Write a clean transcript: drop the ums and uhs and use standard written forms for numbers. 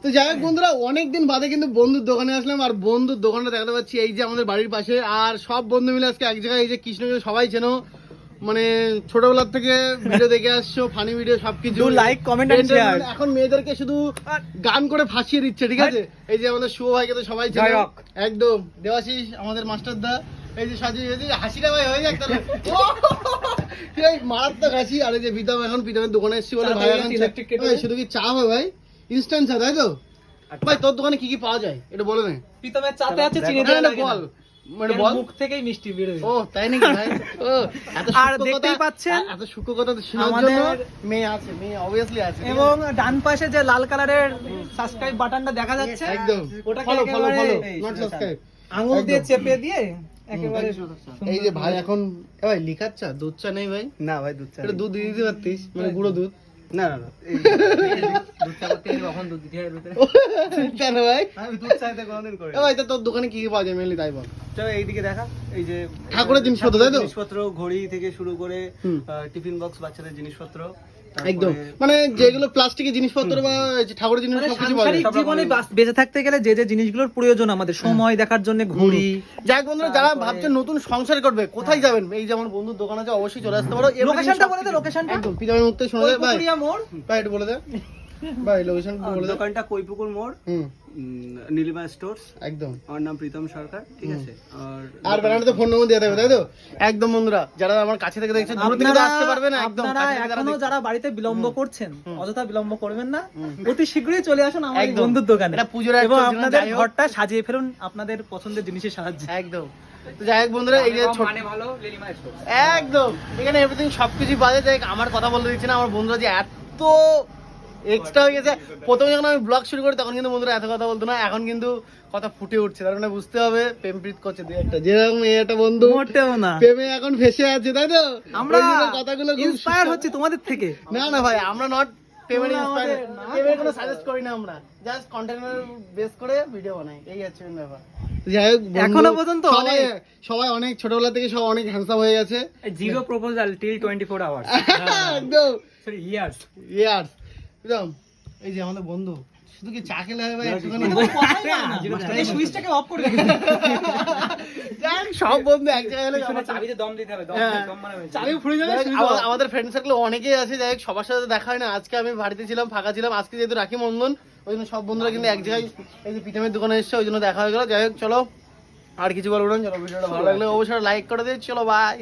তো যাই হোক বন্ধুরা, অনেকদিন বাদে কিন্তু বন্ধুর দোকানে আসলাম, আর বন্ধুর দোকানটা দেখাতে পাচ্ছি এই যে আমাদের বাড়ির পাশে। আর সব বন্ধু মিলে আজকে এক জায়গায়, এই যে কৃষ্ণকে সবাই চেনো, মানে ছোটবেলার থেকে ভিডিও দেখে আসছো, ফানি ভিডিও সবকিছু, লাইক কমেন্ট এন্ড শেয়ার। এখন মেয়েদেরকে শুধু গান করে ফাঁসিয়ে দিচ্ছে, ঠিক আছে? এই যে আমাদের শুভ ভাইকে তো সবাই চেনো, একদম দেবাশিস আমাদের মাস্টার দা, এই যে সাজিয়ে হাসিটা ভাই হয়ে যাক তাহলে মারাত্মক হাসি। আর এই যে প্রীতম, এখন প্রীতমের দোকানে এসেছি বলে ভাই এখন শুধু কি চা হবে ভাই? ইনস্ট্যান্ট চা, তাই তো? ভাই তোর দোকানে কি কি পাওয়া যায় এটা বলে নে। প্রীতমের চাতে আছে চিনি দেওয়া লাগে না, বল, মানে বল, মুখ থেকেই মিষ্টি বের হয়। ও তাই নাকি ভাই? ও এত আর সূক্ষ্ম দেখতেই কথা, পাচ্ছেন এত সূক্ষ্ম কথা শোনার আমাদের জন্য মেয়ে আছে, মেয়ে অবভিয়াসলি আছে। এবং ডান পাশে যে লাল কালারের সাবস্ক্রাইব বাটনটা দেখা যাচ্ছে, একদম ওটাকে ফলো ফলো একেবারে ফলো, নট সাবস্ক্রাইব। আঙুল দিয়ে চেপে দিয়ে একেবারে এই যে ভাই এখন ভাই লিখার চা, দুধ চা নেই ভাই? না ভাই দুধ চা এটা দুধ দিয়ে দিতে পারতিস, মানে গুঁড়ো দুধ। না না না দুধ চা করতে গেলে কখন দুধ দিতে হবে কেন ভাই? আমি দুধ চাইতে কোনোদিন করি ভাই তা তোর দোকানে কি কি পাওয়া যায় মেনলি তাই বল। চলো এইদিকে দেখা, এই যে ঠাকুরের জিনিসপত্র, তাই তো? জিনিসপত্র, ঘড়ি থেকে শুরু করে টিফিন বক্স, বাচ্চাদের জিনিসপত্র, একদম মানে যেগুলো প্লাস্টিকের জিনিসপত্র বা ঠাকুরের জিনিস সবকিছু পাওয়া যায়। সাংসারিক জীবনে বেঁচে থাকতে গেলে যে যে জিনিসগুলোর প্রয়োজন আমাদের, সময় দেখার জন্য ঘড়ি। যাই বন্ধুরা, যারা ভাবছেন নতুন সংসার করবে, কোথায় যাবেন? এই যে আমার বন্ধুর দোকান আছে, অবশ্যই চলে আসতে পারো। লোকেশনটা বলে দে, লোকেশনটা একদম পিতামের মুখ থেকে শোনা যায় ভাই। পুকুরিয়া মোড়। ভাই একটু বলে দে ভাই, লোকেশন বলে দে। দোকানটা কৈপুকুর মোড়, নীলিমা স্টোর্স। একদম আমার নাম প্রীতম সরকার, ঠিক আছে? আর ব্যানারে ফোন নম্বর দিয়ে দেবে, তাই তো? একদম বন্ধুরা, যারা আমার কাছে থেকে দেখছেন, দূর থেকে তো আসতে পারবে না, একদম আপনারা কাছে থেকে যারা এখনো দেখছেন। যারা বাড়িতে বিলম্ব করছেন, অযথা বিলম্ব করবেন না, অতি শীঘ্রই চলে আসুন আমার এই একদম। বন্ধুর দোকানে এটা পুজোর এবং একটা আপনাদের যাই হোক। ঘরটা সাজিয়ে ফেলুন আপনাদের পছন্দের জিনিসের সাহায্যে। একদম। তো যাই হোক বন্ধুরা, এই যে একদম এখানে এভরিথিং সবকিছু বাজে যায়। আমার কথা বলতে দিচ্ছে না, আমার বন্ধুরা যে এত এক্সট্রা হয়ে গেছে। প্রথমে যখন আমি ব্লগ শুরু করি তখন কিন্তু বন্ধুরা এত কথা বলতো না, এখন কিন্তু কথা ফুটে উঠছে। তার মানে বুঝতে হবে প্রেমপ্রীত করছে দুই একটা, যেরকম একটা বন্ধু মোটেও না, প্রেমে এখন ফেসে আছে, তাই তো? আমরা ওই জন্য কথাগুলো খুব ইন্সপায়ার হচ্ছি তোমাদের থেকে। না না ভাই, আমরা নট পেমেন্ট তোমরা ইন্সপায়ার, আমাদের না পেমেন্ট কোনো সাজেস্ট করি না, আমরা জাস্ট কন্টেন্টের বেস করে ভিডিও বানাই, এই হচ্ছে মেন ব্যাপার। যাই হোক বন্ধু, এখনো পর্যন্ত সবাই অনেক ছোটবেলা থেকে সব অনেক হ্যান্ডসাম হয়ে গেছে। Zero proposal till 24 hours. একদম সরি ইয়ার্স। ইয়ার একদম। এই যে আমাদের বন্ধু, শুধু কি চা খেলে হবে ভাই? একটুখানি এই সুইচটাকে অফ করে দিন। যাক, সব বন্ধু এক জায়গায় হলে আমার চাবিতে দম দিতে হবে, দম মানে হয়েছে। চাবি ফুরে যাবে। যাই হোক, আমাদের ফ্রেন্ড সার্কেল অনেকেই আছে, যাই হোক সবার সাথে দেখা হয় না। আজকে আমি বাড়িতে ছিলাম, ফাঁকা ছিলাম, আজকে যেহেতু রাখি বন্ধন, ওই জন্য সব বন্ধুরা কিন্তু এক জায়গায় এই যে প্রীতমের দোকানে এসছে, ওই জন্য দেখা হয়ে গেল। যাই হোক চলো, আর কিছু বলবো না, চলো ভিডিওটা ভালো লাগলে অবশ্যই লাইক করে দিও, চলো বাই।